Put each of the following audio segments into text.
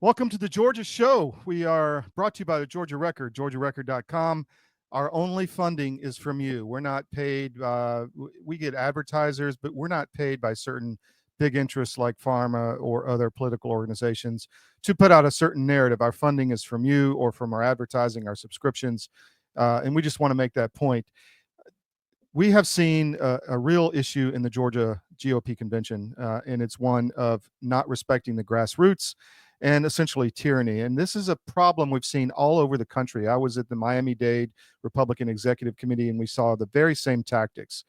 Welcome to the Georgia Show. We are brought to you by the Georgia Record, georgiarecord.com. Our only funding is from you. We're not paid. We get advertisers, but we're not paid by certain big interests like pharma or other political organizations to put out a certain narrative. Our funding is from you or from our advertising, our subscriptions, and we just want to make that point. We have seen a real issue in the Georgia GOP convention, and it's one of not respecting the grassroots and essentially tyranny. And this is a problem we've seen all over the country. I was at the Miami-Dade Republican Executive Committee, and we saw the very same tactics.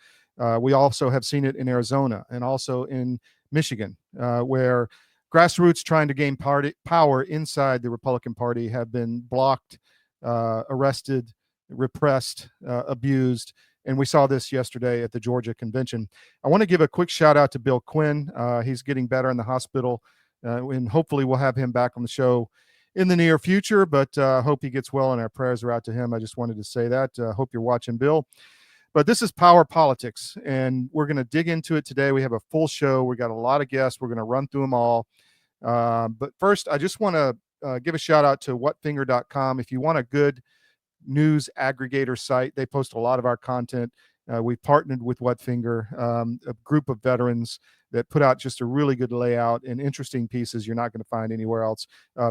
We also have seen it in Arizona and also in Michigan, where grassroots trying to gain power inside the Republican Party have been blocked, arrested, repressed, abused. And we saw this yesterday at the Georgia convention. I want to give a quick shout out to Bill Quinn. He's getting better in the hospital, and hopefully we'll have him back on the show in the near future, but hope he gets well, and our prayers are out to him. I just wanted to say that. Hope you're watching, Bill. But this is Power Politics, and we're going to dig into it today. We have a full show. We got a lot of guests. We're going to run through them all. But first, I just want to give a shout out to whatfinger.com. If you want a good news aggregator site, they post a lot of our content. We've partnered with Whatfinger, a group of veterans that put out just a really good layout and interesting pieces you're not going to find anywhere else.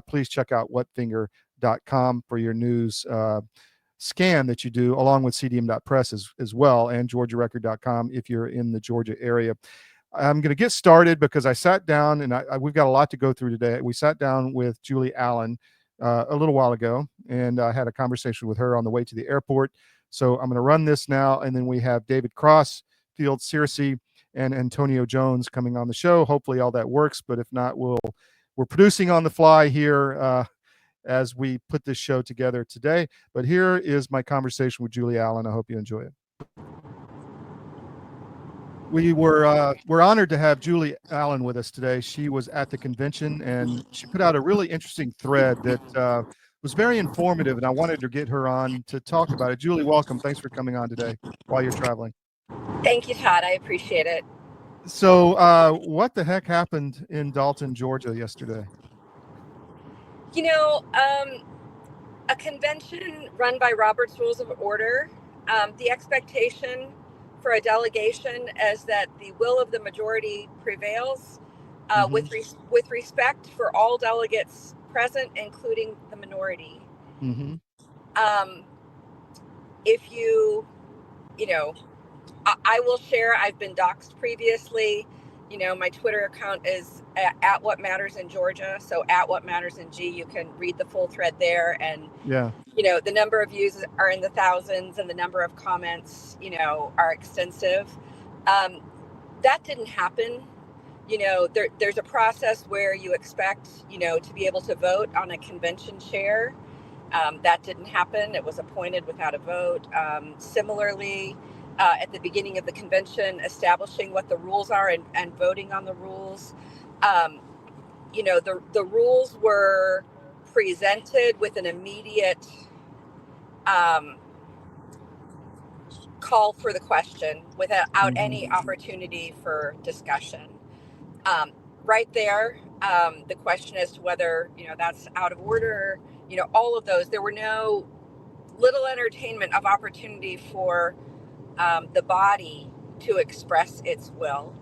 Please check out whatfinger.com for your news scan that you do, along with cdm.press as well, and georgiarecord.com if you're in the Georgia area. I'm going to get started because I sat down, and we've got a lot to go through today. We sat down with Julie Allen a little while ago, and I had a conversation with her on the way to the airport. So I'm going to run this now, and then we have David Cross, Field Searcy, and Antonio Jones coming on the show. Hopefully all that works, but if not, we're producing on the fly here as we put this show together today. But here is my conversation with Julie Allen. I hope you enjoy it. We're honored to have Julie Allen with us today. She was at the convention, and she put out a really interesting thread that was very informative, and I wanted to get her on to talk about it. Julie, welcome. Thanks for coming on today while you're traveling. Thank you, Todd. I appreciate it. So what the heck happened in Dalton, Georgia yesterday? You know, a convention run by Robert's Rules of Order, the expectation for a delegation is that the will of the majority prevails, with respect for all delegates present, including the minority. Mm-hmm. If you know, I will share, I've been doxxed previously. You know, my Twitter account is at What Matters in Georgia. So at What Matters in G, you can read the full thread there. And, you know, the number of views are in the thousands, and the number of comments, you know, are extensive. That didn't happen. You know, there's a process where you expect, you know, to be able to vote on a convention chair. That didn't happen. It was appointed without a vote. Similarly, at the beginning of the convention, establishing what the rules are and voting on the rules. You know, the rules were presented with an immediate call for the question without any opportunity for discussion. Right there, the question as to whether, you know, that's out of order, you know, all of those, there were no little entertainment of opportunity for the body to express its will,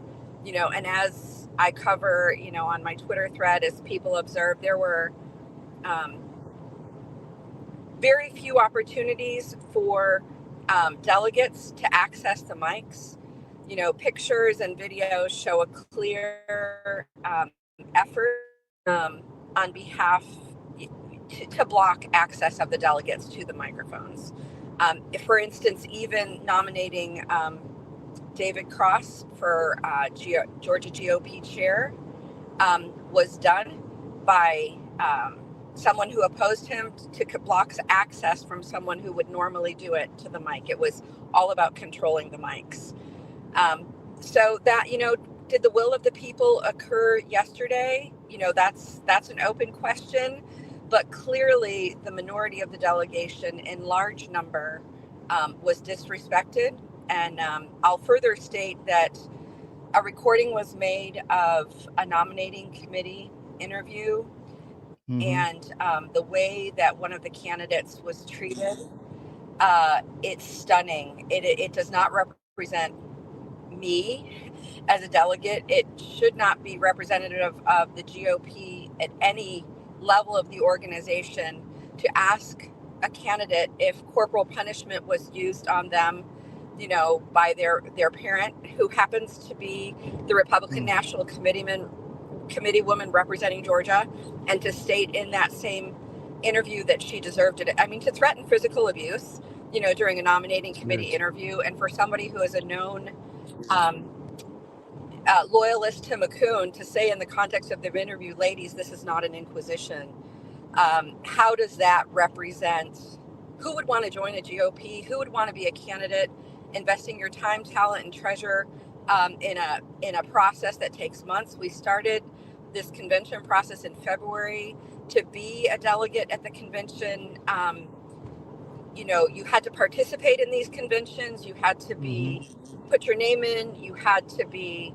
you know. And as I cover, you know, on my Twitter thread, as people observed, there were very few opportunities for delegates to access the mics. You know, pictures and videos show a clear effort on behalf to block access of the delegates to the microphones. If, for instance, even nominating David Cross for Georgia GOP chair was done by someone who opposed him to block access from someone who would normally do it to the mic. It was all about controlling the mics. So that, you know, did the will of the people occur yesterday? You know, that's an open question. But clearly, the minority of the delegation in large number was disrespected. And I'll further state that a recording was made of a nominating committee interview and the way that one of the candidates was treated, it's stunning. It does not represent me as a delegate. It should not be representative of the GOP at any level of the organization to ask a candidate if corporal punishment was used on them, you know, by their parent, who happens to be the Republican National Committee woman representing Georgia, and to state in that same interview that she deserved it. I mean, to threaten physical abuse, you know, during a nominating committee interview, and for somebody who is a known loyalist to McCune to say in the context of the interview, ladies, this is not an inquisition. How does that represent? Who would want to join a GOP? Who would want to be a candidate investing your time, talent, and treasure in a process that takes months? We started this convention process in February. To be a delegate at the convention, you know, you had to participate in these conventions. You had to be put your name in. You had to be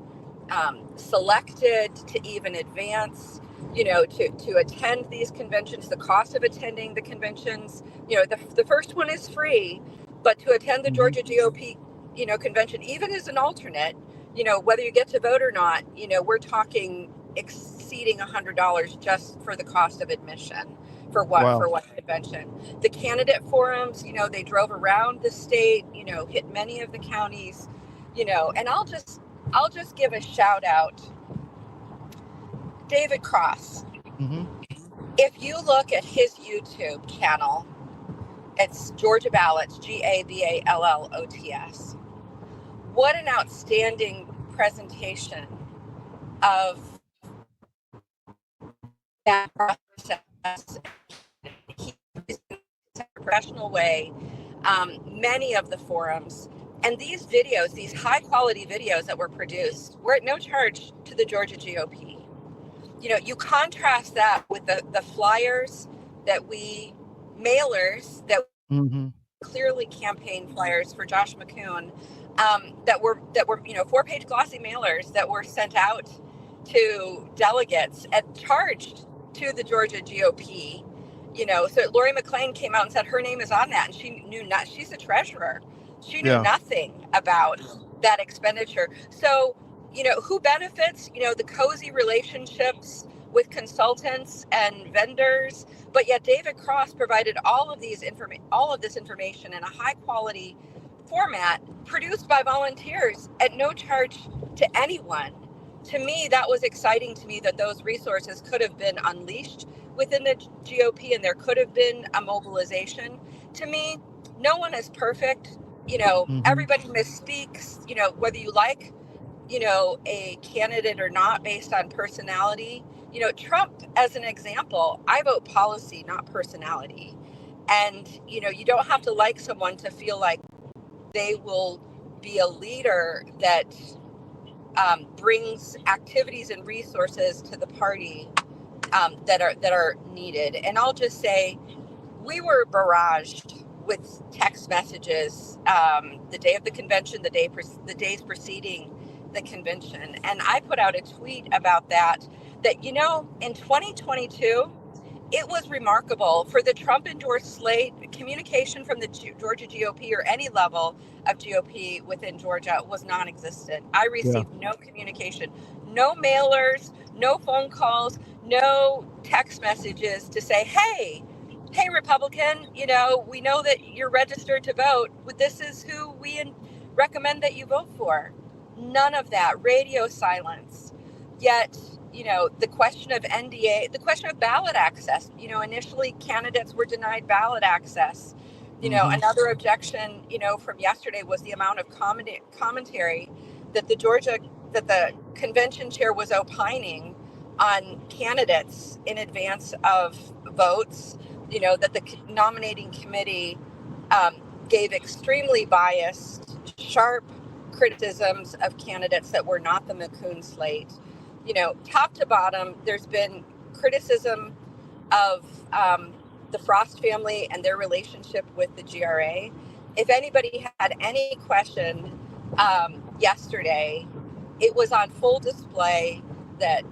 selected to even advance, you know, to attend these conventions. The cost of attending the conventions, you know, the first one is free, but to attend the Georgia GOP, you know, convention, even as an alternate, you know, whether you get to vote or not, you know, we're talking exceeding $100 just for the cost of admission for one convention. The candidate forums, you know, they drove around the state, you know, hit many of the counties, you know, and I'll just give a shout out. David Cross. If you look at his YouTube channel, it's Georgia Ballots, GABALLOTS. What an outstanding presentation of that process. He in a professional way, many of the forums. And these videos, these high quality videos that were produced, were at no charge to the Georgia GOP. You know, you contrast that with the flyers that mailers that clearly campaign flyers for Josh McCune, that were, you know, 4-page glossy mailers that were sent out to delegates and charged to the Georgia GOP. You know, so Lori McClain came out and said her name is on that, and she knew not. She's a treasurer. She knew nothing about that expenditure. So, you know, who benefits? You know, the cozy relationships with consultants and vendors. But yet David Cross provided all of this information in a high quality format produced by volunteers at no charge to anyone. To me, that was exciting to me, that those resources could have been unleashed within the GOP and there could have been a mobilization. To me, no one is perfect. You know, everybody misspeaks, you know, whether you like, you know, a candidate or not based on personality. You know, Trump, as an example, I vote policy, not personality. And, you know, you don't have to like someone to feel like they will be a leader that brings activities and resources to the party that are needed. And I'll just say, we were barraged with text messages the day of the convention, the days preceding the convention. And I put out a tweet about that, you know, in 2022, it was remarkable for the Trump endorsed slate. Communication from the Georgia GOP or any level of GOP within Georgia was non-existent. I received no communication, no mailers, no phone calls, no text messages to say, hey, Republican, you know, we know that you're registered to vote, but this is who we recommend that you vote for. None of that. Radio silence. Yet, you know, the question of NDA, the question of ballot access, you know, initially candidates were denied ballot access. You know, another objection, you know, from yesterday was the amount of commentary that the convention chair was opining on candidates in advance of votes. You know, that the nominating committee gave extremely biased, sharp criticisms of candidates that were not the McCune slate. You know, top to bottom, there's been criticism of the Frost family and their relationship with the GRA. If anybody had any question yesterday, it was on full display that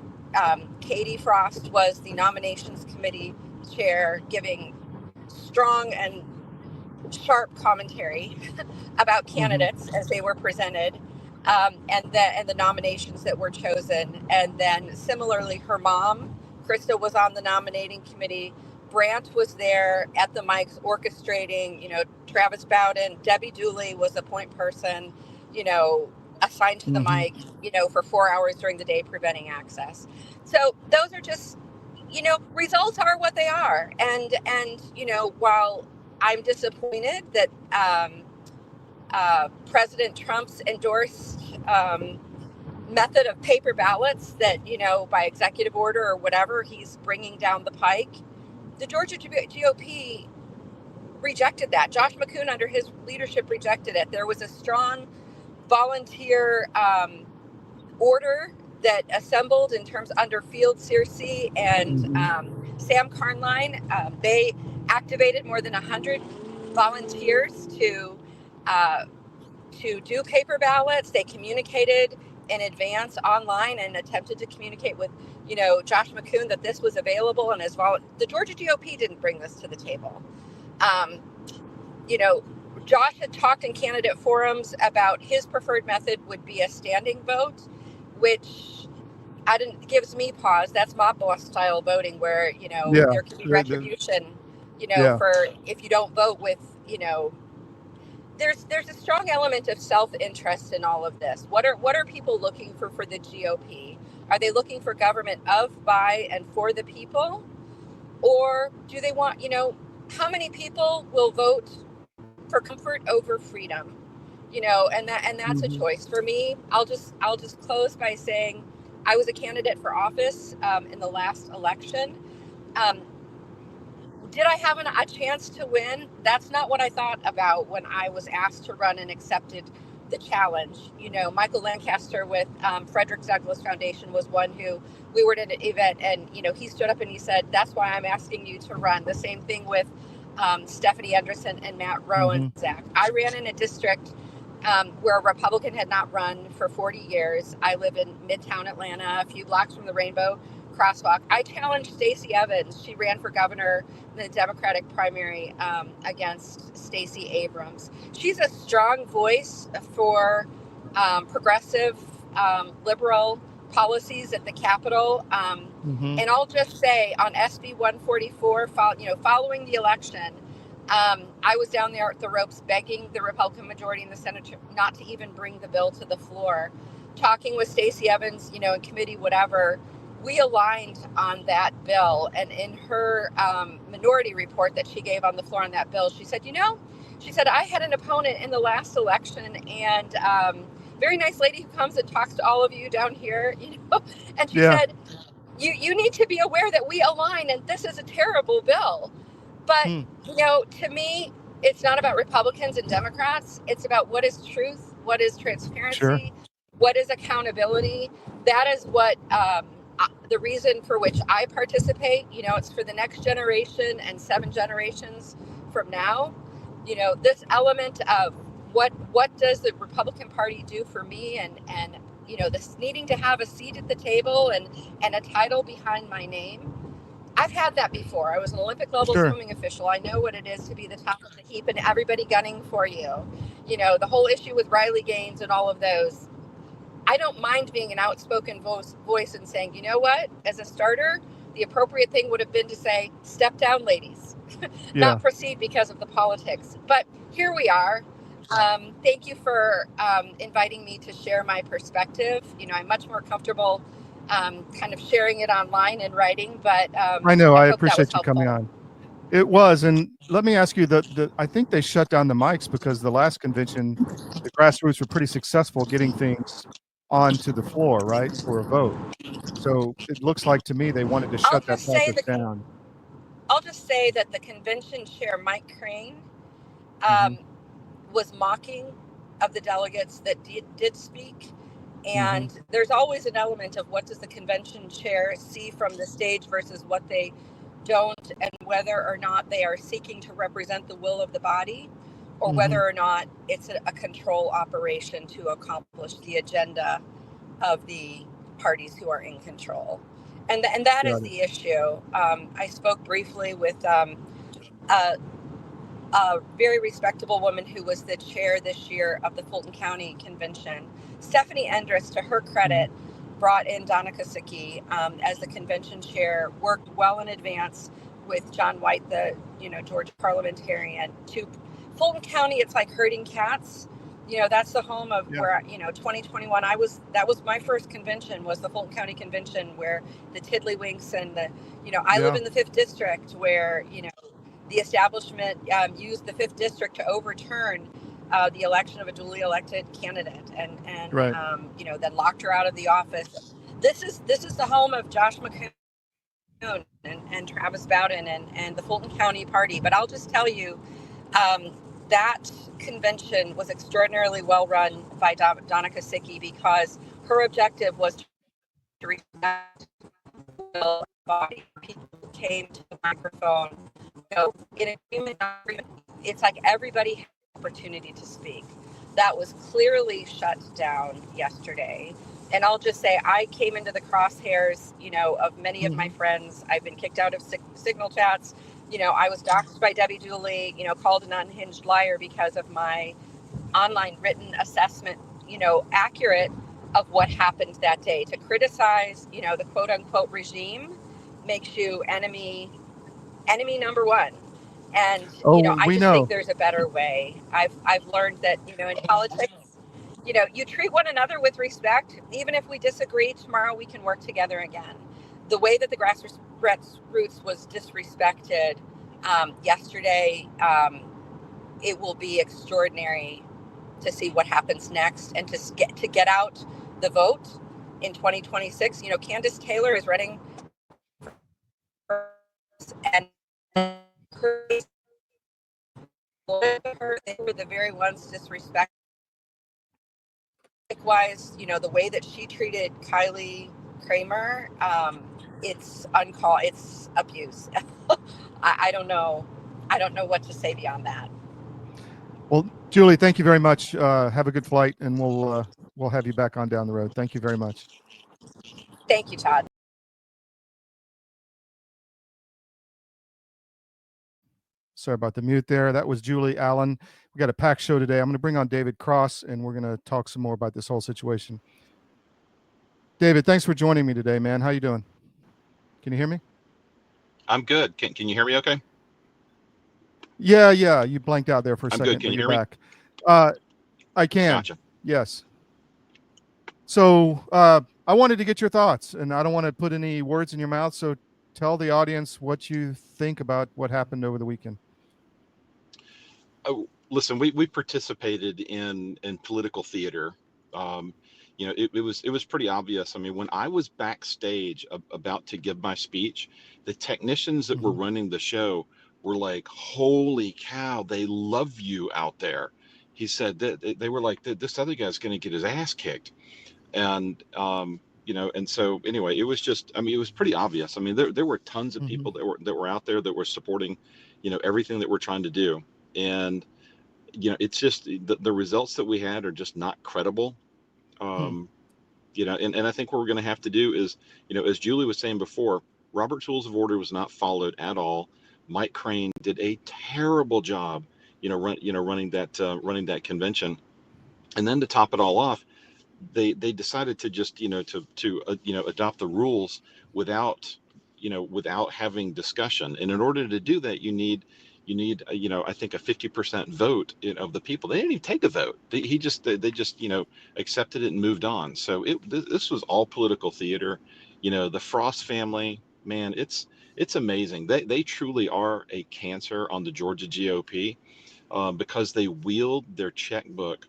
Katie Frost was the nominations committee chair, giving strong and sharp commentary about candidates as they were presented, and the nominations that were chosen. And then similarly, her mom, Krista, was on the nominating committee. Brandt was there at the mics orchestrating, Travis Bowden. Debbie Dooley was a point person, assigned to the mic, for 4 hours during the day, preventing access. So those are just, results are what they are. And while I'm disappointed that President Trump's endorsed method of paper ballots that, by executive order or whatever, he's bringing down the pike, the Georgia GOP rejected that. Josh McCoon, under his leadership, rejected it. There was a strong volunteer order that assembled in terms under Field Searcy and Sam Carnline. They activated more than 100 volunteers to do paper ballots. They communicated in advance online and attempted to communicate with, Josh McCoon that this was available. And the Georgia GOP didn't bring this to the table. Josh had talked in candidate forums about his preferred method would be a standing vote, which gives me pause. That's mob boss style voting where, there can be retribution, for if you don't vote with, there's a strong element of self-interest in all of this. What are people looking for the GOP? Are they looking for government of, by, and for the people? Or do they want, how many people will vote for comfort over freedom? And that's a choice. For me, I'll just close by saying I was a candidate for office in the last election. Did I have a chance to win? That's not what I thought about when I was asked to run and accepted the challenge. Michael Lancaster with Frederick Douglass Foundation was one who we were at an event, and he stood up and he said, "That's why I'm asking you to run." The same thing with Stephanie Anderson and Matt Rowan. Zach. I ran in a district where a Republican had not run for 40 years. I live in Midtown Atlanta, a few blocks from the Rainbow Crosswalk. I challenged Stacey Evans. She ran for governor in the Democratic primary against Stacey Abrams. She's a strong voice for progressive, liberal policies at the Capitol. And I'll just say on SB 144, following the election, I was down there at the ropes begging the Republican majority in the Senate not to even bring the bill to the floor, talking with Stacey Evans, in committee, whatever. We aligned on that bill. And in her minority report that she gave on the floor on that bill, she said, I had an opponent in the last election, and very nice lady who comes and talks to all of you down here, and she said, you need to be aware that we align, and this is a terrible bill. But, to me, it's not about Republicans and Democrats. It's about what is truth, what is transparency, what is accountability. That is what the reason for which I participate. It's for the next generation and 7 generations from now. This element of what does the Republican Party do for me, and this needing to have a seat at the table and a title behind my name. I've had that before. I was an Olympic level swimming official. I know what it is to be the top of the heap and everybody gunning for you. The whole issue with Riley Gaines and all of those. I don't mind being an outspoken voice and saying, you know what, as a starter, the appropriate thing would have been to say, step down, ladies, not proceed because of the politics. But here we are. Thank you for inviting me to share my perspective. I'm much more comfortable kind of sharing it online and writing, but I know, I appreciate you coming on. It was, and let me ask you, I think they shut down the mics because the last convention, the grassroots were pretty successful getting things onto the floor, right, for a vote. So it looks like to me they wanted to shut that process down. I'll just say that the convention chair, Mike Crane, was mocking of the delegates that did speak. And there's always an element of what does the convention chair see from the stage versus what they don't, and whether or not they are seeking to represent the will of the body, or whether or not it's a control operation to accomplish the agenda of the parties who are in control. And that is Got it. the issue. I spoke briefly with a very respectable woman who was the chair this year of the Fulton County Convention. Stephanie Endress, to her credit, brought in Donna Kosicki as the convention chair, worked well in advance with John White, the Georgia parliamentarian. To Fulton County, it's like herding cats. That's the home of where 2021 that was my first convention, was the Fulton County Convention, where the Tiddlywinks and the I live in the 5th district, where the establishment used the 5th district to overturn the election of a duly elected candidate, and Right. then locked her out of the office. This is the home of Josh McCoon and Travis Bowden and the Fulton County Party. But I'll just tell you, that convention was extraordinarily well run by Donna Kosicki, because her objective was to respect the body. People came to the microphone, in agreement. It's like everybody had an opportunity to speak. That was clearly shut down yesterday. And I'll just say, I came into the crosshairs, of many of my friends. I've been kicked out of Signal chats. I was doxxed by Debbie Dooley, called an unhinged liar because of my online written assessment, accurate of what happened that day. To criticize, the quote unquote regime makes you enemy number one. And I We just think know. there's a better way. I've learned that in politics, you treat one another with respect. Even if we disagree, tomorrow we can work together again. The way that the grassroots was disrespected yesterday, it will be extraordinary to see what happens next, and to get out the vote in 2026. Candace Taylor is running, and they were the very ones disrespected. Likewise, the way that she treated Kylie Kramer, it's uncalled. It's abuse. I don't know. I don't know what to say beyond that. Well, Julie, thank you very much. Have a good flight, and we'll have you back on down the road. Thank you very much. Thank you, Todd. Sorry about the mute there. That was Julie Allen. We got a packed show today. I'm going to bring on David Cross, and we're going to talk some more about this whole situation. David, thanks for joining me today, man. How you doing? Can you hear me? I'm good. Can you hear me okay? Yeah. You blanked out there for a second, good. Can but you you're hear me? back. I can. Gotcha. Yes. So I wanted to get your thoughts, and I don't want to put any words in your mouth. So tell the audience what you think about what happened over the weekend. Oh, listen, we participated in political theater. It was pretty obvious. I mean, when I was backstage about to give my speech, the technicians that were running the show were like, "Holy cow, they love you out there." He said that they were like, "This other guy's going to get his ass kicked," and and so anyway, it was just, I mean, it was pretty obvious. I mean, there were tons of people that were out there that were supporting, everything that we're trying to do. And it's just the results that we had are just not credible. And I think what we're going to have to do is, as Julie was saying before, Robert's Rules of Order was not followed at all. Mike Crane did a terrible job, running that convention. And then to top it all off, they decided to just to adopt the rules without without having discussion. And in order to do that, you need I think a 50% vote of the people. They didn't even take a vote. They just accepted it and moved on. So this was all political theater. The Frost family, man, it's amazing. They truly are a cancer on the Georgia GOP, because they wield their checkbook,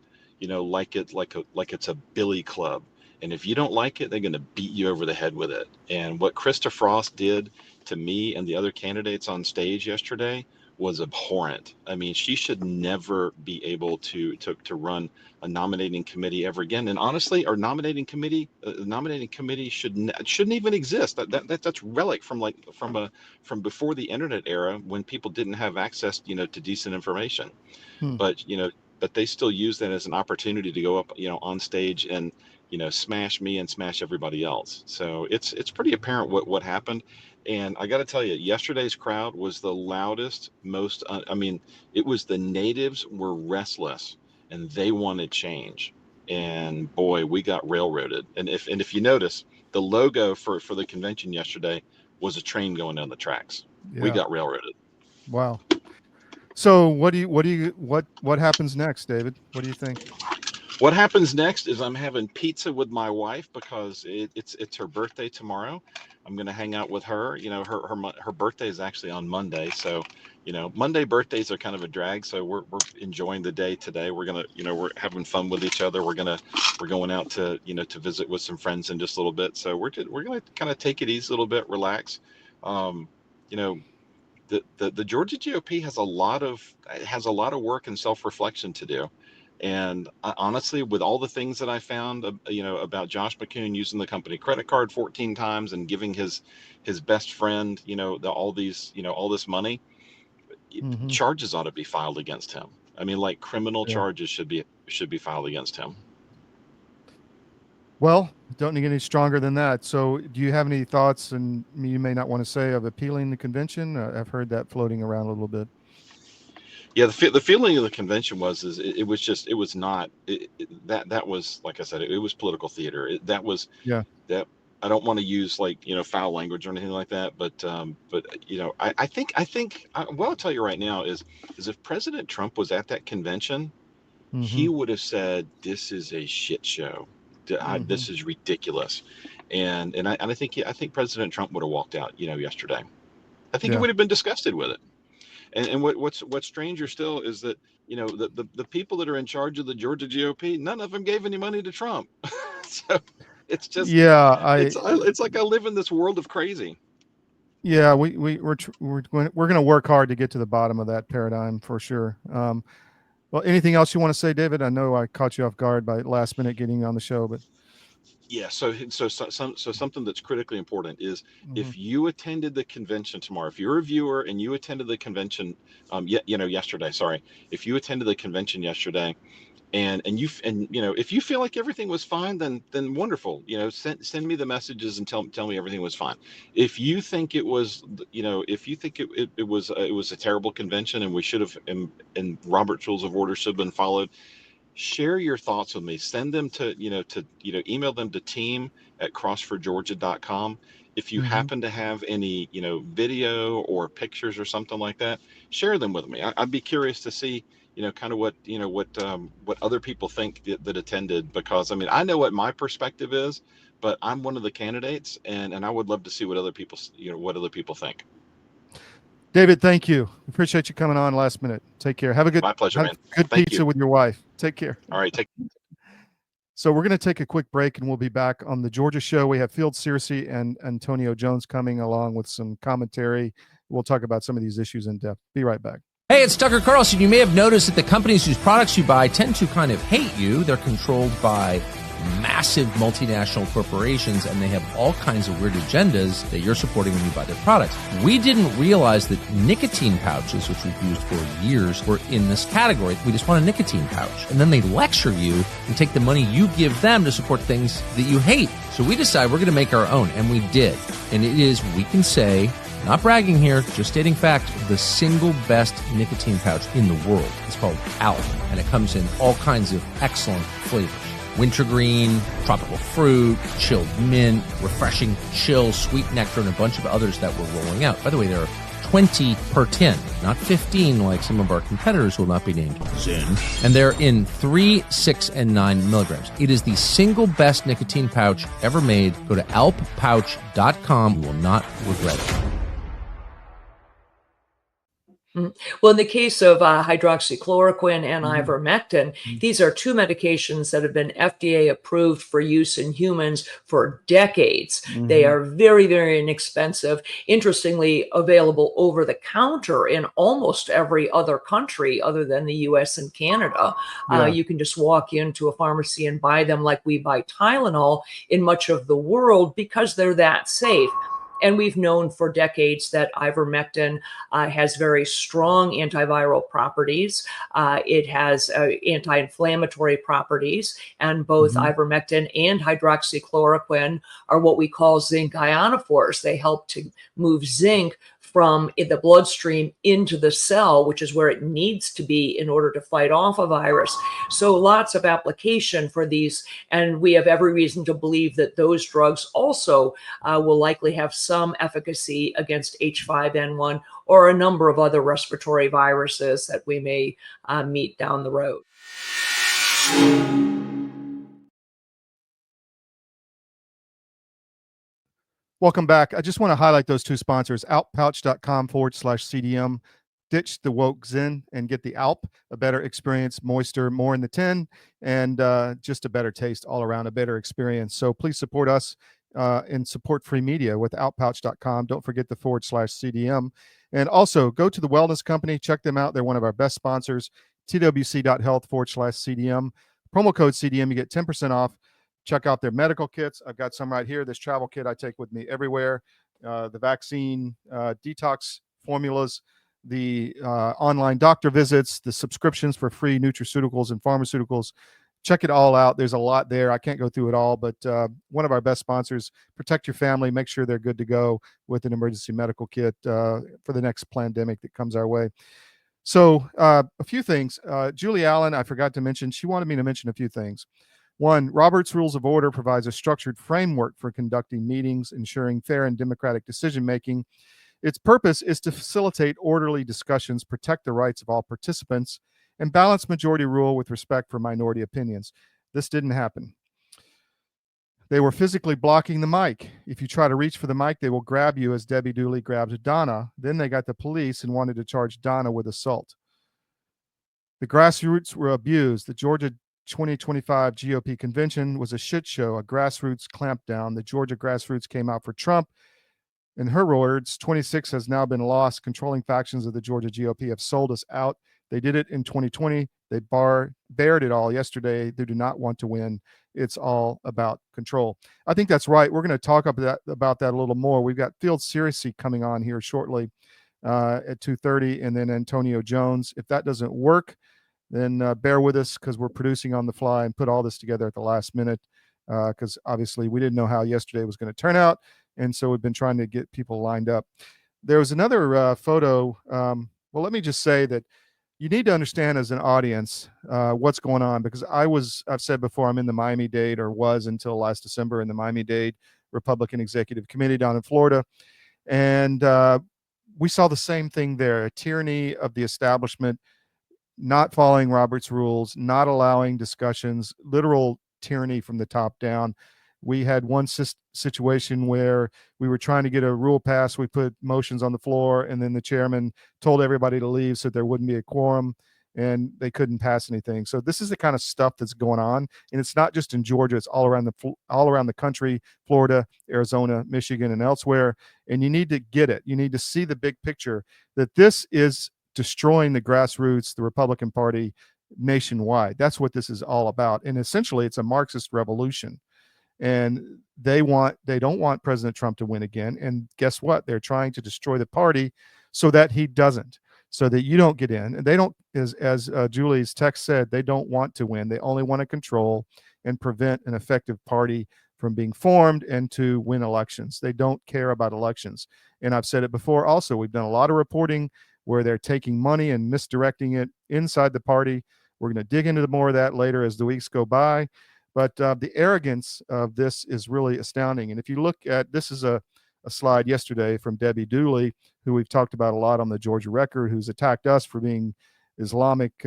like it's a billy club. And if you don't like it, they're going to beat you over the head with it. And what Krista Frost did to me and the other candidates on stage yesterday was abhorrent. I mean, she should never be able to run a nominating committee ever again. And honestly, our nominating committee shouldn't even exist. That's relic from before the internet era, when people didn't have access, to decent information. But but they still use that as an opportunity to go up, on stage and smash me and smash everybody else. So it's pretty apparent what happened. And I got to tell you, yesterday's crowd was the loudest, most, it was the natives were restless and they wanted change. And boy, we got railroaded. And if you notice, the logo for the convention yesterday was a train going down the tracks. Yeah. We got railroaded. Wow. So what happens next, David? What do you think? What happens next is I'm having pizza with my wife because it's her birthday tomorrow. I'm going to hang out with her. Her birthday is actually on Monday. So, Monday birthdays are kind of a drag. So we're enjoying the day today. We're going to, we're having fun with each other. We're going out to, to visit with some friends in just a little bit. So we're going to kind of take it easy a little bit, relax. The Georgia GOP has a lot of work and self-reflection to do. And honestly, with all the things that I found, about Josh McCoon using the company credit card 14 times and giving his best friend, all this money, charges ought to be filed against him. I mean, like criminal charges should be filed against him. Well, don't need any stronger than that. So do you have any thoughts, and you may not want to say, of appealing the convention? I've heard that floating around a little bit. Yeah, the feeling of the convention was that was, like I said, it was political theater. That I don't want to use foul language or anything like that, but I think what I'll tell you right now is if President Trump was at that convention, he would have said, "This is a shit show. This is ridiculous," and I think President Trump would have walked out, yesterday. I think he would have been disgusted with it. And what's stranger still is that, the people that are in charge of the Georgia GOP, none of them gave any money to Trump. So it's just, it's like I live in this world of crazy. Yeah, we're going to work hard to get to the bottom of that paradigm for sure. Well, anything else you want to say, David? I know I caught you off guard by last minute getting on the show, but yeah. So something that's critically important is if you attended the convention tomorrow, if you're a viewer and you attended the convention, yesterday, sorry, if you attended the convention yesterday, and if you feel like everything was fine, then wonderful. Send me the messages and tell me everything was fine. If you think it was, if you think it was a terrible convention and we should have, and Robert's Rules of Order should have been followed, share your thoughts with me. Send them to email them to team@crossforgeorgia.com. If you happen to have any video or pictures or something like that, share them with me. I'd be curious to see kind of what other people think that attended, because I know what my perspective is, but I'm one of the candidates, and I would love to see what other people think. David, thank you. Appreciate you coming on last minute. Take care. Have a good, my pleasure, man. Good Thank pizza you. with your wife. Take care. All right. So we're going to take a quick break, and we'll be back on the Georgia show. We have Field Searcy and Antonio Jones coming along with some commentary. We'll talk about some of these issues in depth. Be right back. Hey, it's Tucker Carlson. You may have noticed that the companies whose products you buy tend to kind of hate you. They're controlled by massive multinational corporations, and they have all kinds of weird agendas that you're supporting when you buy their products. We didn't realize that nicotine pouches, which we've used for years, were in this category. We just want a nicotine pouch. And then they lecture you and take the money you give them to support things that you hate. So we decided we're going to make our own, and we did. And it is, we can say, not bragging here, just stating fact, the single best nicotine pouch in the world. It's called ALP, and it comes in all kinds of excellent flavors. Wintergreen, tropical fruit, chilled mint, refreshing chill, sweet nectar, and a bunch of others that we're rolling out. By the way, there are 20 per tin, not 15 like some of our competitors who will not be named. Zin. And they're in 3, 6, and 9 milligrams. It is the single best nicotine pouch ever made. Go to alppouch.com. You will not regret it. Well, in the case of hydroxychloroquine and ivermectin, these are two medications that have been FDA approved for use in humans for decades. They are very, very inexpensive. Interestingly, available over the counter in almost every other country other than the US and Canada. You can just walk into a pharmacy and buy them like we buy Tylenol in much of the world because they're that safe. And we've known for decades that ivermectin has very strong antiviral properties. It has anti-inflammatory properties, and both ivermectin and hydroxychloroquine are what we call zinc ionophores. They help to move zinc from the bloodstream into the cell, which is where it needs to be in order to fight off a virus. So lots of application for these, and we have every reason to believe that those drugs also will likely have some efficacy against H5N1 or a number of other respiratory viruses that we may meet down the road. Welcome back. I just want to highlight those two sponsors, outpouch.com/CDM. Ditch the woke Zen and get the Alp, a better experience, moisture, more in the tin, and just a better taste all around, a better experience. So please support us and support free media with outpouch.com. Don't forget the /CDM. And also go to the Wellness Company. Check them out. They're one of our best sponsors, twc.health/CDM. Promo code CDM, you get 10% off. Check out their medical kits. I've got some right here. This travel kit I take with me everywhere. The vaccine detox formulas, the online doctor visits, the subscriptions for free nutraceuticals and pharmaceuticals. Check it all out. There's a lot there. I can't go through it all, but one of our best sponsors. Protect your family. Make sure they're good to go with an emergency medical kit for the next pandemic that comes our way. So a few things. Julie Allen, I forgot to mention, she wanted me to mention a few things. One, Robert's Rules of Order provides a structured framework for conducting meetings, ensuring fair and democratic decision-making. Its purpose is to facilitate orderly discussions, protect the rights of all participants, and balance majority rule with respect for minority opinions. This didn't happen. They were physically blocking the mic. If you try to reach for the mic, they will grab you as Debbie Dooley grabbed Donna. Then they got the police and wanted to charge Donna with assault. The grassroots were abused. The Georgia 2025 GOP convention was a shit show, a grassroots clampdown. The Georgia grassroots came out for Trump. In her words, 26 has now been lost. Controlling factions of the Georgia GOP have sold us out. They did it in 2020. They bared it all yesterday. They do not want to win. It's all about control. I think that's right. We're going to talk about that a little more. We've got Field Searcy coming on here shortly at 2:30, and then Antonio Jones. If that doesn't work, then bear with us because we're producing on the fly and put all this together at the last minute because obviously we didn't know how yesterday was going to turn out. And so we've been trying to get people lined up. There was another photo. Well, let me just say that you need to understand as an audience what's going on because I've said before, I'm in the Miami-Dade or was until last December in the Miami-Dade Republican Executive Committee down in Florida. And we saw the same thing there, a tyranny of the establishment, not following Robert's rules, not allowing discussions, literal tyranny from the top down. We had one situation where we were trying to get a rule passed. We put motions on the floor, and then the chairman told everybody to leave so there wouldn't be a quorum, and they couldn't pass anything. So this is the kind of stuff that's going on, and it's not just in Georgia. It's all around the country, Florida, Arizona, Michigan, and elsewhere. And you need to get it. You need to see the big picture that this is destroying the grassroots, the Republican Party nationwide. That's what this is all about. And essentially, it's a Marxist revolution. And they don't want President Trump to win again. And guess what? They're trying to destroy the party so that he doesn't, so that you don't get in. And they don't, as Julie's text said, they don't want to win. They only want to control and prevent an effective party from being formed and to win elections. They don't care about elections. And I've said it before also, we've done a lot of reporting where they're taking money and misdirecting it inside the party. We're going to dig into more of that later as the weeks go by. But the arrogance of this is really astounding. And if you look at, this is a slide yesterday from Debbie Dooley, who we've talked about a lot on the Georgia Record, who's attacked us for being Islamic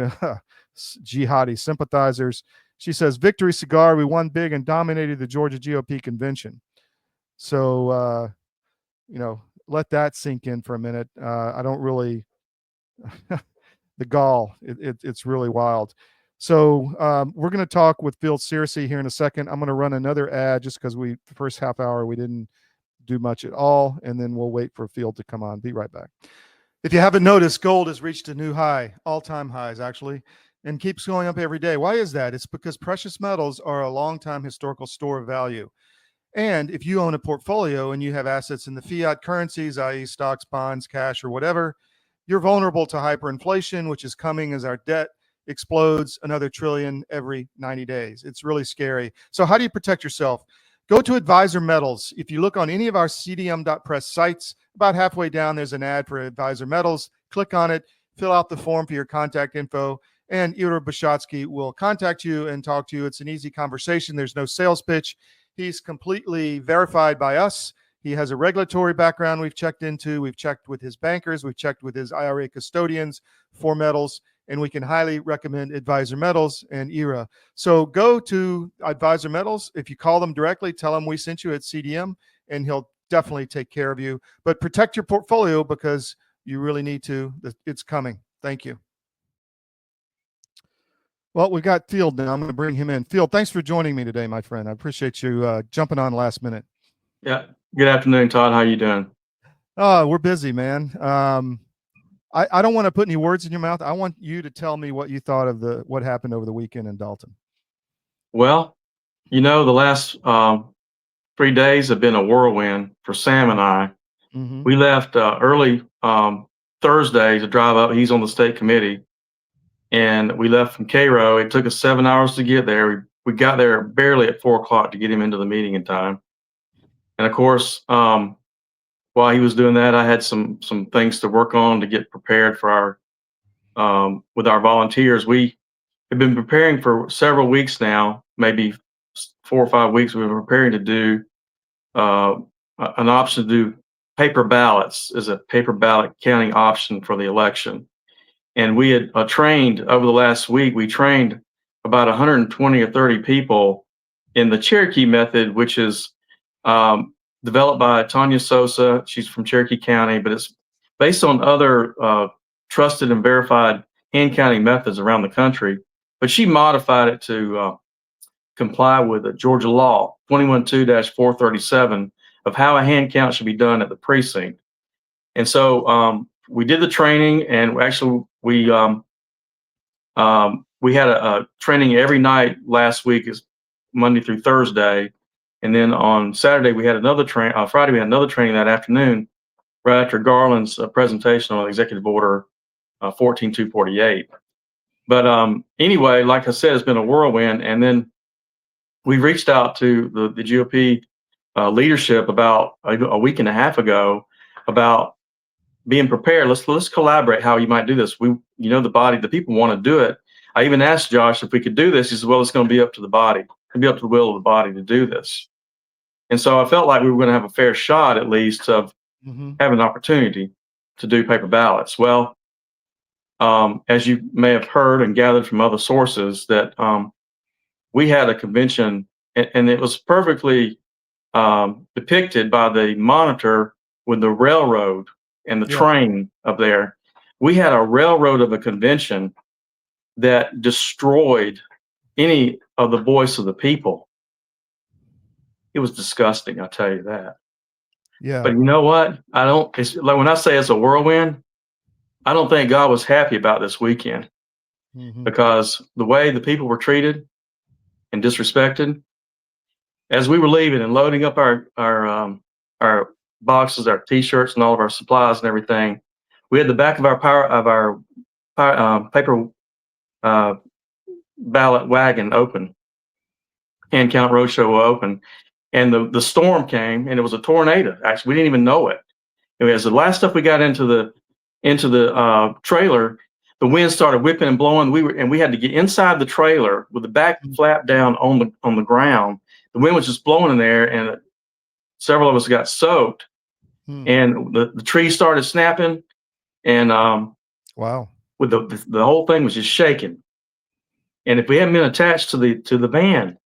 jihadi sympathizers. She says, "Victory cigar, we won big and dominated the Georgia GOP convention." So, let that sink in for a minute. I don't really, the gall, it's really wild. So we're going to talk with Field Searcy here in a second. I'm going to run another ad just because the first half hour we didn't do much at all, and then we'll wait for Field to come on. Be right back. If you haven't noticed, gold has reached a new high, all-time highs actually, and keeps going up every day. Why is that? It's because precious metals are a long-time historical store of value. And if you own a portfolio and you have assets in the fiat currencies, i.e. stocks, bonds, cash, or whatever, you're vulnerable to hyperinflation, which is coming as our debt explodes another trillion every 90 days. It's really scary. So how do you protect yourself? Go to Advisor Metals. If you look on any of our cdm.press sites, about halfway down, there's an ad for Advisor Metals. Click on it, fill out the form for your contact info, and Ira Bishotsky will contact you and talk to you. It's an easy conversation. There's no sales pitch. He's completely verified by us. He has a regulatory background we've checked into. We've checked with his bankers. We've checked with his IRA custodians for metals, and we can highly recommend Advisor Metals and IRA. So go to Advisor Metals. If you call them directly, tell them we sent you at CDM, and he'll definitely take care of you. But protect your portfolio because you really need to. It's coming. Thank you. Well, we've got Field now. I'm going to bring him in. Field, thanks for joining me today, my friend. I appreciate you jumping on last minute. Yeah. Good afternoon, Todd. How you doing? Oh, we're busy, man. I don't want to put any words in your mouth. I want you to tell me what you thought of what happened over the weekend in Dalton. Well, the last 3 days have been a whirlwind for Sam and I. Mm-hmm. We left early Thursday to drive up. He's on the state committee. And we left from Cairo. It took us 7 hours to get there. We got there barely at 4 o'clock to get him into the meeting in time. And of course, while he was doing that, I had some things to work on to get prepared for our with our volunteers. We have been preparing for several weeks now, maybe 4 or 5 weeks. We've been preparing to do an option to do paper ballots as a paper ballot counting option for the election. And we had trained over the last week, we trained about 120 or 30 people in the Cherokee method, which is developed by Tanya Sosa. She's from Cherokee County, but it's based on other trusted and verified hand counting methods around the country. But she modified it to comply with the Georgia law 21-437 of how a hand count should be done at the precinct. And so we did the training, and actually we had a training every night last week, is Monday through Thursday, and then on Saturday we had another Friday we had another training that afternoon, right after Garland's presentation on Executive Order 14248. But anyway, like I said, it's been a whirlwind, and then we reached out to the GOP leadership about a week and a half ago about being prepared. Let's collaborate how you might do this. The people want to do it. I even asked Josh if we could do this. He said, well, it's going to be up to the body. It'll be up to the will of the body to do this. And so I felt like we were going to have a fair shot, at least, of having an opportunity to do paper ballots. Well, as you may have heard and gathered from other sources, that we had a convention, and it was perfectly depicted by the monitor with the railroad and the train up there. We had a railroad of a convention that destroyed any of the voice of the people. It was disgusting, I'll tell you that. Yeah. But you know what? It's like when I say it's a whirlwind, I don't think God was happy about this weekend, because the way the people were treated and disrespected as we were leaving and loading up our boxes, our T-shirts, and all of our supplies and everything. We had the back of our paper ballot wagon open, hand count roadshow open, and the storm came, and it was a tornado. Actually, we didn't even know it. It was the last stuff we got into the trailer. The wind started whipping and blowing. We had to get inside the trailer with the back flap down on the ground. The wind was just blowing in there, and several of us got soaked. And the tree started snapping, and wow, with the whole thing was just shaking. And if we hadn't been attached to the van,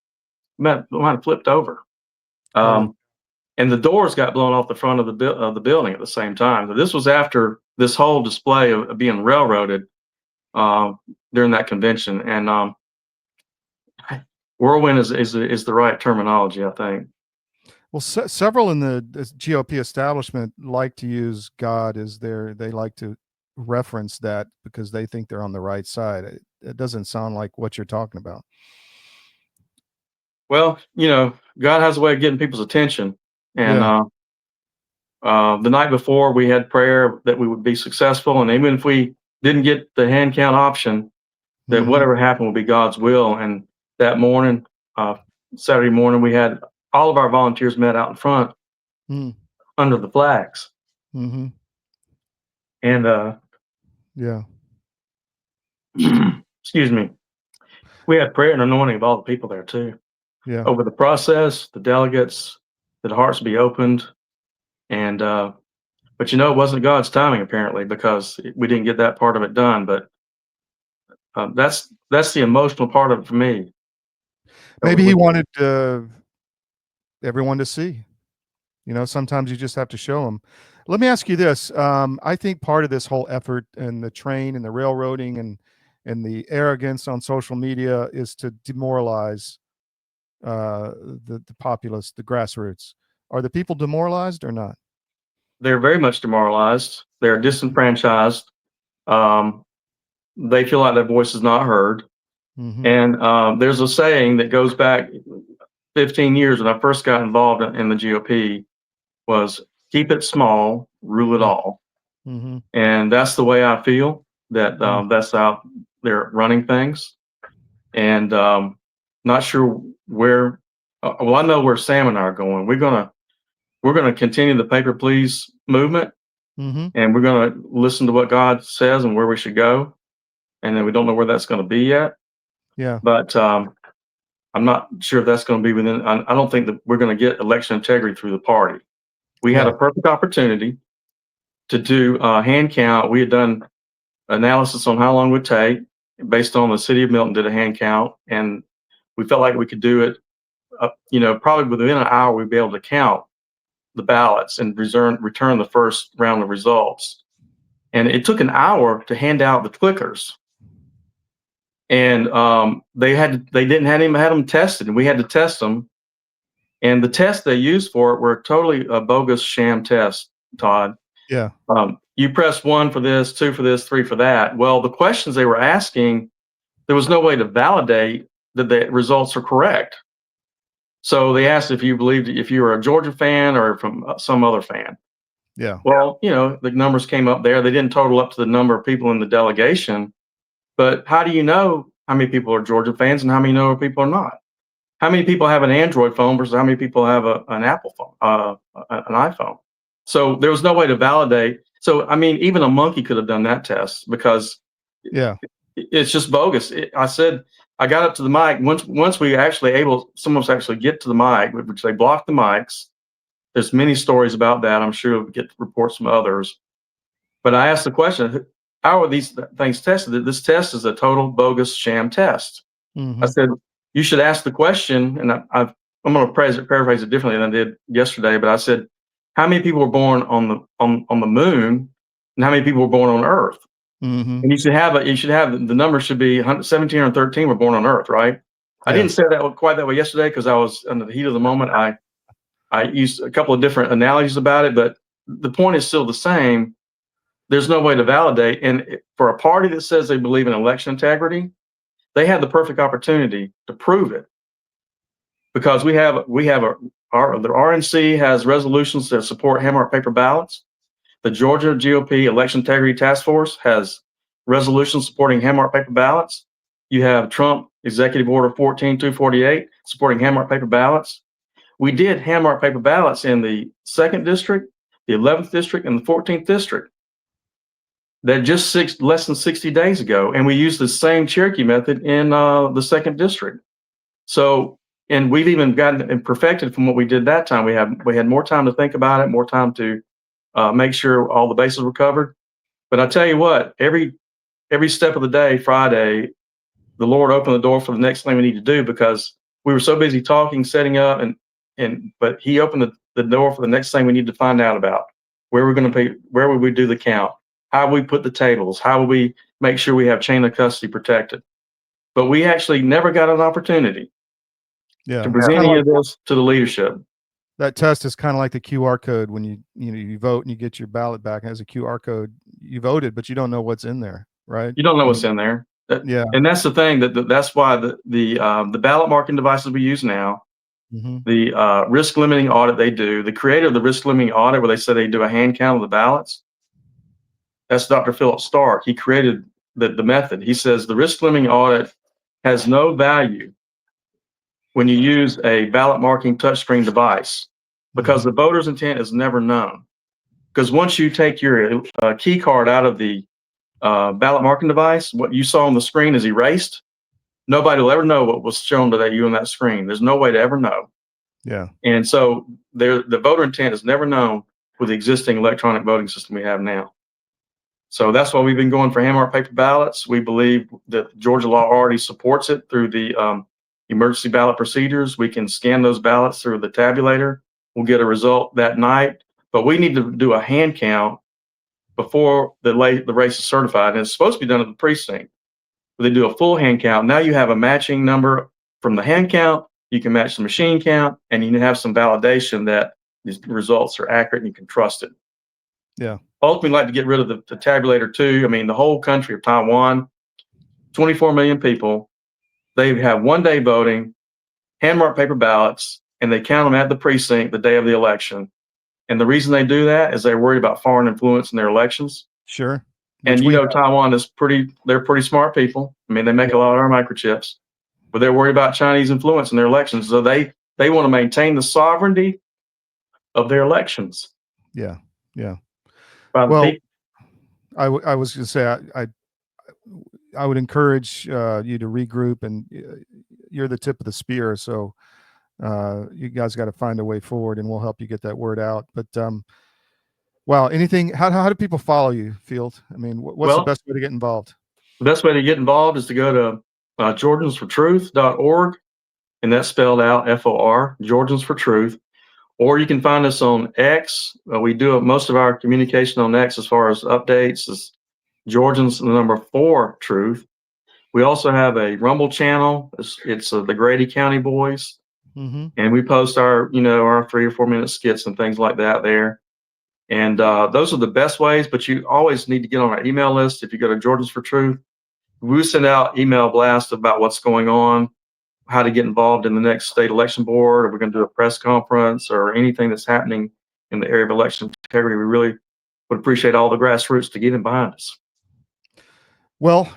we might have flipped over. And the doors got blown off the front of the building at the same time. So this was after this whole display of being railroaded during that convention. And whirlwind is the right terminology, I think. Well, several in the GOP establishment like to use God as they like to reference that because they think they're on the right side. It doesn't sound like what you're talking about. Well, God has a way of getting people's attention. And Yeah. the night before, we had prayer that we would be successful. And even if we didn't get the hand count option, that Mhm. whatever happened would be God's will. And that morning, Saturday morning, we had all of our volunteers met out in front Mm. under the flags. Mhm. And Yeah. excuse me, we had prayer and anointing of all the people there too. Yeah. Over the process, the delegates, that hearts be opened. And but it wasn't God's timing apparently, because we didn't get that part of it done. But that's the emotional part of it for me. Maybe he wanted everyone to see. Sometimes you just have to show them. Let me ask you this. I think part of this whole effort and the train and the railroading and the arrogance on social media is to demoralize the populace, the grassroots. Are the people demoralized or not? They're very much demoralized. They're disenfranchised. They feel like their voice is not heard. Mm-hmm. And there's a saying that goes back 15 years when I first got involved in the GOP was keep it small, rule it all. Mm-hmm. And that's the way I feel, that that's how they're running things. And not sure where, well, I know where Sam and I are going. We're gonna continue the Paper Please movement, Mm-hmm. and we're gonna listen to what God says and where we should go. And then we don't know where that's gonna be yet. Yeah. But I'm not sure if that's going to be within. I don't think that we're going to get election integrity through the party. We had a Right. perfect opportunity to do hand count. We had done analysis on how long it would take based on the city of Milton did a hand count, and we felt like we could do it. Probably within an hour we'd be able to count the ballots and return the first round of results. And it took an hour to hand out the clickers. And they didn't have them tested, and we had to test them. And the tests they used for it were totally a bogus sham test, Todd. Yeah. You press 1 for this, 2 for this, 3 for that. Well, the questions they were asking, there was no way to validate that the results are correct. So they asked if you were a Georgia fan or from some other fan. Yeah. Well, the numbers came up there. They didn't total up to the number of people in the delegation. But how do you know how many people are Georgia fans and how many people are not? How many people have an Android phone versus how many people have an Apple phone, an iPhone? So there was no way to validate. So, I mean, even a monkey could have done that test, because Yeah. it's just bogus. I got up to the mic. Once we someone was actually get to the mic, which they blocked the mics. There's many stories about that. I'm sure we'll get reports from others. But I asked the question, how are these things tested? This test is a total bogus sham test. Mm-hmm. I said, you should ask the question, and I'm going to paraphrase it differently than I did yesterday. But I said, how many people were born on the moon, and how many people were born on Earth? Mm-hmm. And you should have the number should be 17 or 13 were born on Earth, right? I Yeah. didn't say that quite that way yesterday because I was in the heat of the moment. I used a couple of different analogies about it, but the point is still the same. There's no way to validate, and for a party that says they believe in election integrity, they had the perfect opportunity to prove it, because the RNC has resolutions that support hammer paper ballots. The Georgia GOP Election Integrity Task Force has resolutions supporting hand-marked paper ballots. You have Trump Executive Order 14248 supporting hand-marked paper ballots. We did hand-marked paper ballots in the 2nd District, the 11th District, and the 14th District. That just less than 60 days ago, and we used the same Cherokee method in the 2nd District. So, and we've even gotten and perfected from what we did that time. We had more time to think about it, more time to make sure all the bases were covered. But I tell you what, every step of the day, Friday, the Lord opened the door for the next thing we need to do, because we were so busy talking, setting up, but He opened the door for the next thing we need to find out about. Where we're going to be, where would we do the count? How would we put the tables? How would we make sure we have chain of custody protected? But we actually never got an opportunity to present any of this to the leadership. That test is kind of like the QR code when you vote and you get your ballot back. It has a QR code. You voted, but you don't know what's in there, right? You don't know what's in there. Yeah. And that's the thing that's why the ballot marking devices we use now, the risk limiting audit they do, the creator of the risk limiting audit where they say they do a hand count of the ballots, that's Dr. Philip Stark. He created the method. He says the risk limiting audit has no value when you use a ballot marking touchscreen device because the voter's intent is never known. Because once you take your key card out of the ballot marking device, what you saw on the screen is erased. Nobody will ever know what was shown to you on that screen. There's no way to ever know. Yeah. And so the voter intent is never known with the existing electronic voting system we have now. So that's why we've been going for hand-marked paper ballots. We believe that Georgia law already supports it through the emergency ballot procedures. We can scan those ballots through the tabulator. We'll get a result that night, but we need to do a hand count before the race is certified. And it's supposed to be done at the precinct. They do a full hand count. Now you have a matching number from the hand count. You can match the machine count, and you have some validation that these results are accurate and you can trust it. Yeah. Ultimately, we'd like to get rid of the tabulator too. I mean, the whole country of Taiwan, 24 million people, they have 1 day voting, hand-marked paper ballots, and they count them at the precinct the day of the election. And the reason they do that is they're worried about foreign influence in their elections. Sure. And Taiwan is they're pretty smart people. I mean, they make a lot of our microchips, but they're worried about Chinese influence in their elections. So they want to maintain the sovereignty of their elections. Yeah. Yeah. Well, I was going to say, I would encourage you to regroup, and you're the tip of the spear. So you guys got to find a way forward, and we'll help you get that word out. But wow, anything, how do people follow you, Field? I mean, what's the best way to get involved? The best way to get involved is to go to georgiansfortruth.org, and that's spelled out FOR, Georgians for Truth. Or you can find us on X. We do most of our communication on X as far as updates is Georgians, the number 4 Truth. We also have a Rumble channel. It's the Grady County Boys. And we post our 3 or 4 minute skits and things like that there. And those are the best ways, but you always need to get on our email list. If you go to Georgians for Truth, we send out email blasts about what's going on, how to get involved in the next state election board, or we're going to do a press conference or anything that's happening in the area of election integrity. We really would appreciate all the grassroots to get in behind us. Well,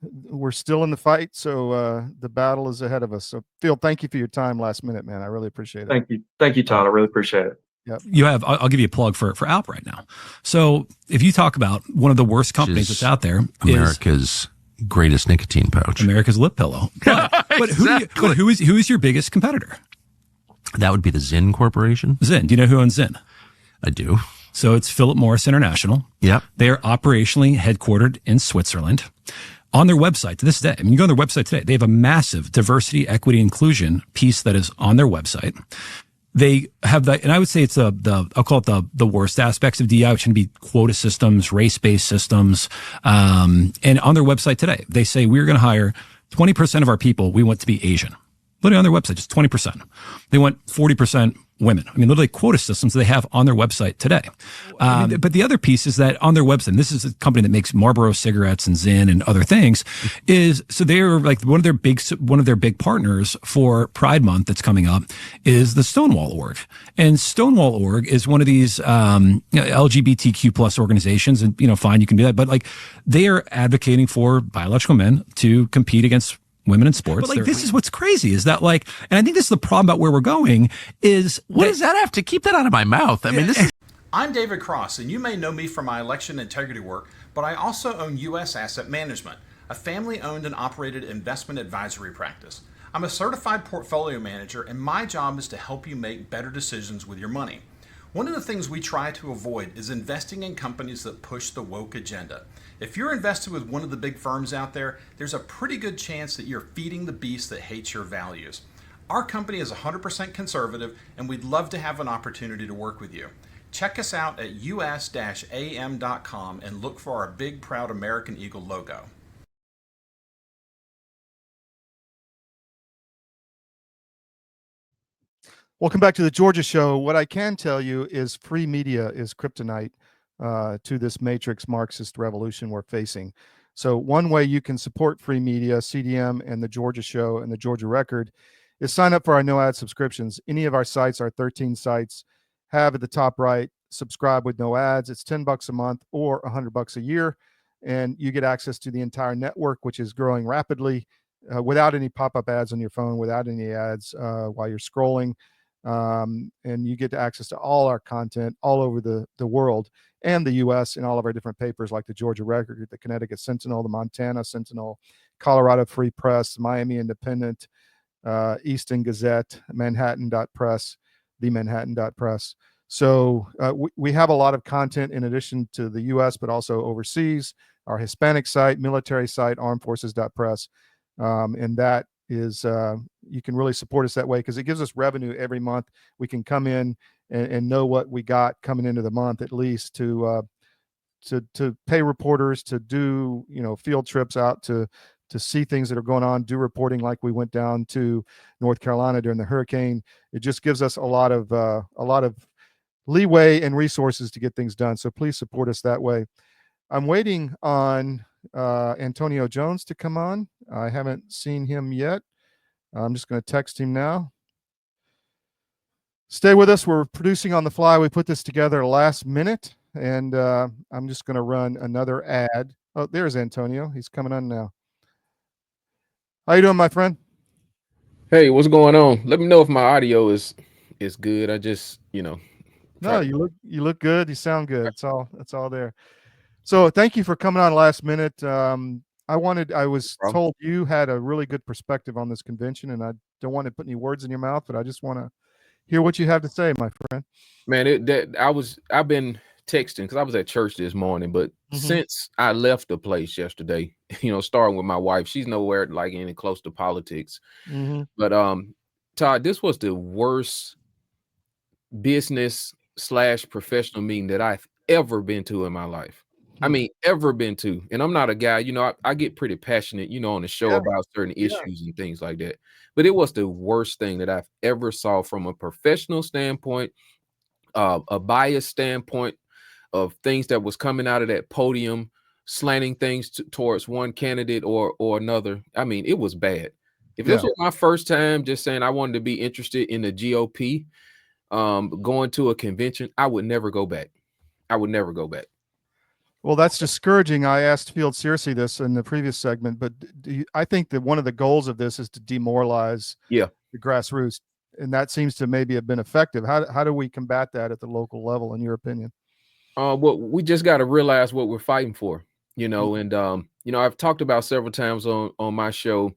we're still in the fight, so the battle is ahead of us. So, Phil, thank you for your time last minute, man. I really appreciate it. Thank you, Todd. I really appreciate it. Yep. You have, I'll give you a plug for Alp right now. So if you talk about one of the worst companies that's out there, America's greatest nicotine pouch, America's lip pillow. But who is your biggest competitor? That would be the Zyn Corporation. Zyn. Do you know who owns Zyn? I do. So it's Philip Morris International. Yep. They are operationally headquartered in Switzerland. On their website to this day, I mean, you go on their website today, they have a massive diversity, equity, inclusion piece that is on their website. They have that, and I would say it's I'll call it the worst aspects of DEI, which can be quota systems, race-based systems. And on their website today, they say we're going to hire 20% of our people. We want to be Asian. Literally on their website, just 20%. They want 40% women. I mean, literally quota systems they have on their website today. But the other piece is that on their website, and this is a company that makes Marlboro cigarettes and Zyn and other things, is so they're like one of their big partners for Pride Month that's coming up is the Stonewall Org. And Stonewall Org is one of these LGBTQ plus organizations, and fine, you can do that, but like they are advocating for biological men to compete against women in sports. But this is what's crazy is that and I think this is the problem about where we're going is what does that have to keep that out of my mouth? I mean, this is. I'm David Cross, and you may know me from my election integrity work, but I also own U.S. Asset Management, a family-owned and operated investment advisory practice. I'm a certified portfolio manager, and my job is to help you make better decisions with your money. One of the things we try to avoid is investing in companies that push the woke agenda. If you're invested with one of the big firms out there, there's a pretty good chance that you're feeding the beast that hates your values. Our company is 100% conservative, and we'd love to have an opportunity to work with you. Check us out at us-am.com and look for our big, proud American Eagle logo. Welcome back to the Georgia Show. What I can tell you is free media is kryptonite to this matrix Marxist revolution we're facing. So one way you can support free media, CDM, and the Georgia Show and the Georgia Record is sign up for our no ad subscriptions. Any of our sites, our 13 sites, have at the top right, subscribe with no ads. It's $10 a month or $100 a year. And you get access to the entire network, which is growing rapidly, without any pop-up ads on your phone, without any ads while you're scrolling. And you get access to all our content all over the world and the U.S. in all of our different papers like the Georgia Record, the Connecticut Sentinel, the Montana Sentinel, Colorado Free Press, Miami Independent, Easton Gazette, Manhattan.press, the Manhattan.press. So we have a lot of content in addition to the U.S., but also overseas. Our Hispanic site, military site, armedforces.press. And that is, you can really support us that way because it gives us revenue every month. We can come in and know what we got coming into the month at least to pay reporters, to do, field trips out to see things that are going on, do reporting like we went down to North Carolina during the hurricane. It just gives us a lot of leeway and resources to get things done. So please support us that way. I'm waiting on Antonio Jones to come on. I haven't seen him yet. I'm just going to text him now. Stay with us. We're producing on the fly. We put this together last minute, and I'm just going to run another ad. Oh, there's Antonio. He's coming on now. How you doing, my friend? Hey, what's going on? Let me know if my audio is good. I just, No, you look good. You sound good. It's all there. So thank you for coming on last minute. I was told you had a really good perspective on this convention, and I don't want to put any words in your mouth, but I just want to hear what you have to say, my friend. Man, I've been texting because I was at church this morning, but since I left the place yesterday, starting with my wife, she's nowhere like any close to politics. But Todd, this was the worst business/professional meeting that I've ever been to in my life. I mean, ever been to. And I'm not a guy, I get pretty passionate, on the show about certain issues and things like that. But it was the worst thing that I've ever saw from a professional standpoint, a bias standpoint of things that was coming out of that podium, slanting things towards one candidate or another. I mean, it was bad. If this was my first time just saying I wanted to be interested in the GOP, going to a convention, I would never go back. Well, that's discouraging. I asked Field Searcy this in the previous segment, but I think that one of the goals of this is to demoralize the grassroots, and that seems to maybe have been effective. How do we combat that at the local level, in your opinion? Well, we just got to realize what we're fighting for, and I've talked about several times on my show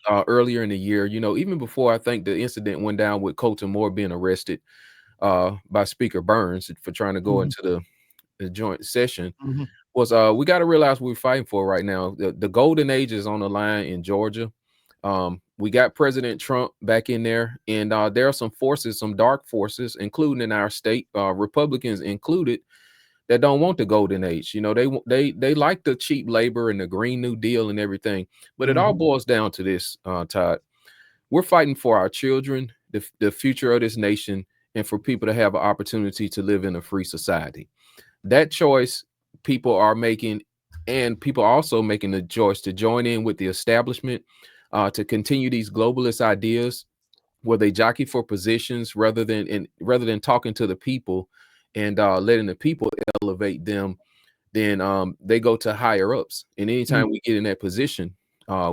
earlier in the year, even before I think the incident went down with Colton Moore being arrested by Speaker Burns for trying to go into the joint session, was we got to realize what we're fighting for right now. The golden age is on the line in Georgia. We got President Trump back in there, and there are some forces, some dark forces, including in our state, Republicans included, that don't want the golden age. They like the cheap labor and the Green New Deal and everything, but it all boils down to this, Todd. We're fighting for our children, the future of this nation, and for people to have an opportunity to live in a free society. That choice people are making, and people are also making the choice to join in with the establishment, to continue these globalist ideas where they jockey for positions rather than talking to the people and letting the people elevate them. Then they go to higher ups, and anytime we get in that position,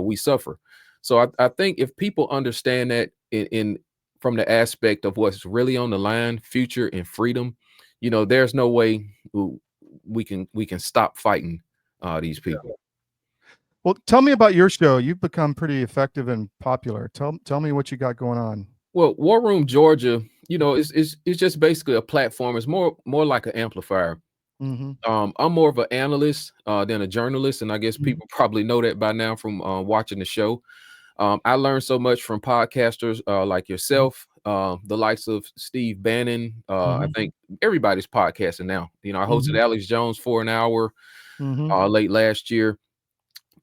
we suffer. So I think if people understand that in from the aspect of what's really on the line, future and freedom, there's no way we can stop fighting these people. Well, tell me about your show. You've become pretty effective and popular. Tell me what you got going on. Well, War Room Georgia, it's just basically a platform. It's more like an amplifier. I'm more of an analyst than a journalist, and I guess people probably know that by now from watching the show. I learned so much from podcasters like yourself, the likes of Steve Bannon. I think everybody's podcasting now. I hosted Alex Jones for an hour late last year.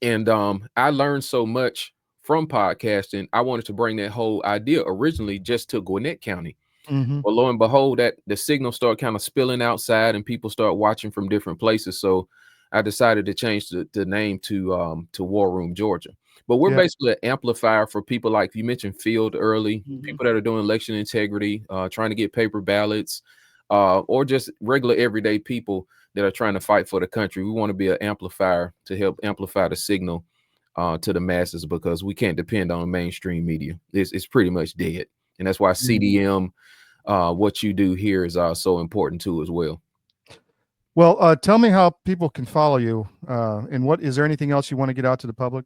And I learned so much from podcasting. I wanted to bring that whole idea originally just to Gwinnett County. Well, lo and behold, that the signal started kind of spilling outside and people start watching from different places. So I decided to change the name to War Room Georgia. But we're Yeah. basically an amplifier for people like you mentioned Field early, Mhm. people that are doing election integrity, trying to get paper ballots, or just regular everyday people that are trying to fight for the country. We want to be an amplifier to help amplify the signal to the masses, because we can't depend on mainstream media. It's pretty much dead. And that's why CDM, what you do here, is so important too as well. Well, tell me how people can follow you, and what is there anything else you want to get out to the public?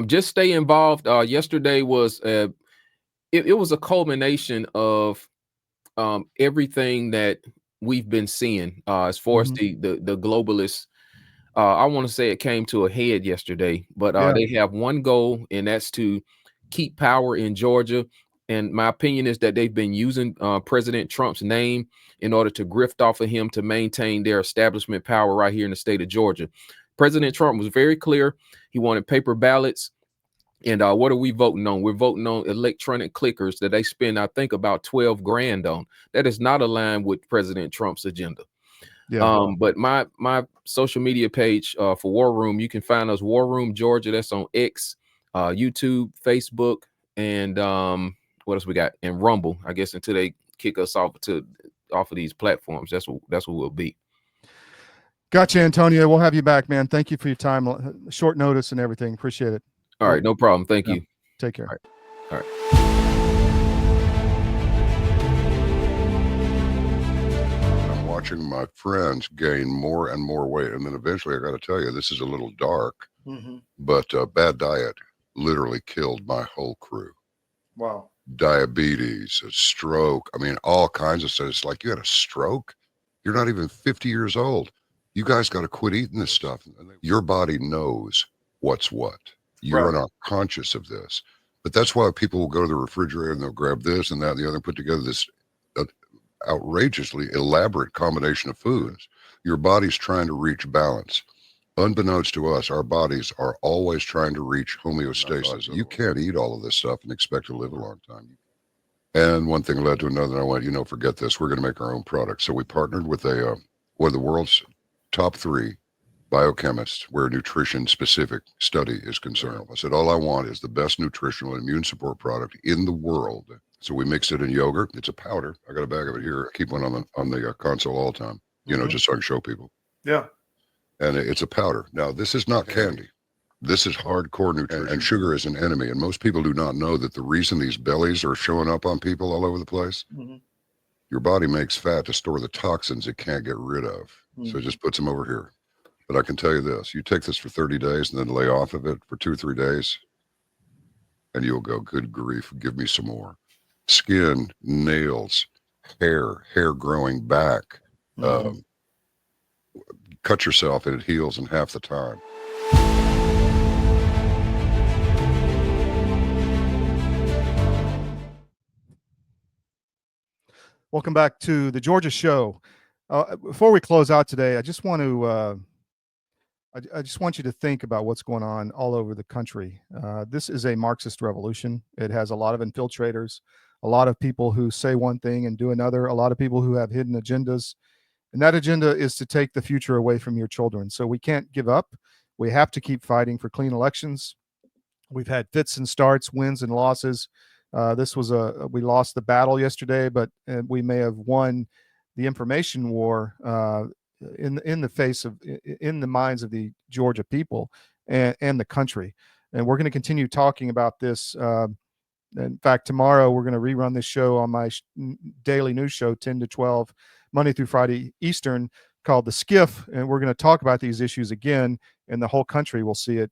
Just stay involved. Yesterday was it was a culmination of everything that we've been seeing as far as the globalists. I want to say it came to a head yesterday, but they have one goal, and that's to keep power in Georgia. And my opinion is that they've been using President Trump's name in order to grift off of him to maintain their establishment power right here in the state of Georgia. President Trump was very clear. He wanted paper ballots. And what are we voting on? We're voting on electronic clickers that they spend, I think, about 12 grand on. That is not aligned with President Trump's agenda. Yeah. But my social media page for War Room, you can find us War Room Georgia. That's on X, YouTube, Facebook, and what else we got? And Rumble, I guess, until they kick us off of these platforms. That's what we'll be. Gotcha, Antonio. We'll have you back, man. Thank you for your time. Short notice and everything. Appreciate it. All right, no problem. Thank you. Take care. All right. I'm watching my friends gain more and more weight, and then eventually, I got to tell you, this is a little dark, but bad diet literally killed my whole crew. Wow. Diabetes, a stroke. I mean, all kinds of stuff. It's like, you had a stroke? You're not even 50 years old. You guys got to quit eating this stuff. Your body knows what's what. You're not conscious of this. But that's why people will go to the refrigerator and they'll grab this and that and the other and put together this outrageously elaborate combination of foods. Your body's trying to reach balance. Unbeknownst to us, our bodies are always trying to reach homeostasis. You can't eat all of this stuff and expect to live a long time. And one thing led to another, and I went, forget this. We're going to make our own product. So we partnered with one of the world's top 3 biochemists where nutrition specific study is concerned. I said, all I want is the best nutritional and immune support product in the world. So we mix it in yogurt. It's a powder. I got a bag of it here. I keep one on the console all the time, just so I can show people. Yeah. And it's a powder. Now, this is not candy. This is hardcore nutrition. And sugar is an enemy. And most people do not know that the reason these bellies are showing up on people all over the place, your body makes fat to store the toxins it can't get rid of. So it just puts them over here. But I can tell you this, you take this for 30 days and then lay off of it for 2 or 3 days, and you'll go, good grief, give me some more. Skin, nails, hair growing back. Cut yourself and it heals in half the time. Welcome back to the Georgia Show. Before we close out today, I just want to I just want you to think about what's going on all over the country. This is a Marxist revolution. It has a lot of infiltrators, a lot of people who say one thing and do another, a lot of people who have hidden agendas. And that agenda is to take the future away from your children. So we can't give up. We have to keep fighting for clean elections. We've had fits and starts, wins and losses. We lost the battle yesterday, but we may have won the information war in the minds of the Georgia people and the country. And we're going to continue talking about this. In fact, tomorrow we're going to rerun this show on my daily news show, 10 to 12, Monday through Friday Eastern, called The Skiff. And we're going to talk about these issues again, and the whole country will see it.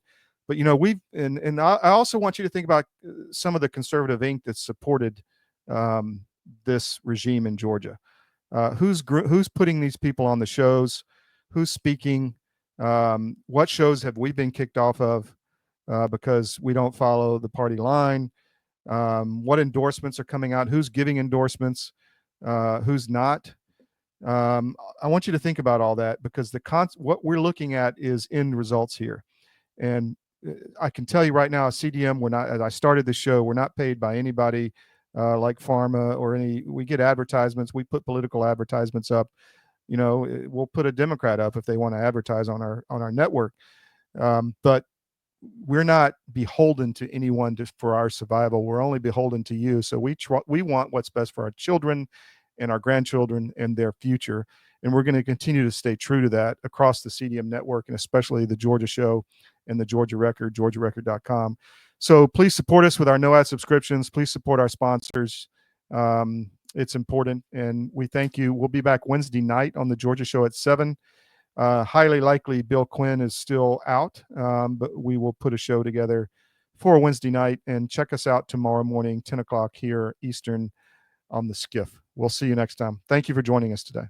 But, I also want you to think about some of the conservative ink that supported this regime in Georgia. Who's putting these people on the shows? Who's speaking? What shows have we been kicked off of because we don't follow the party line? What endorsements are coming out? Who's giving endorsements? Who's not? I want you to think about all that, because what we're looking at is end results here. And I can tell you right now, CDM, we're not, as I started the show, we're not paid by anybody like pharma or we get advertisements. We put political advertisements up. we'll put a Democrat up if they want to advertise on our network. But we're not beholden to anyone for our survival. We're only beholden to you. So we want what's best for our children and our grandchildren and their future. And we're going to continue to stay true to that across the CDM network, and especially the Georgia Show and the Georgia Record, GeorgiaRecord.com. So please support us with our no ad subscriptions. Please support our sponsors. It's important. And we thank you. We'll be back Wednesday night on the Georgia Show at 7. Highly likely Bill Quinn is still out, but we will put a show together for Wednesday night, and check us out tomorrow morning, 10 o'clock here Eastern on the Skiff. We'll see you next time. Thank you for joining us today.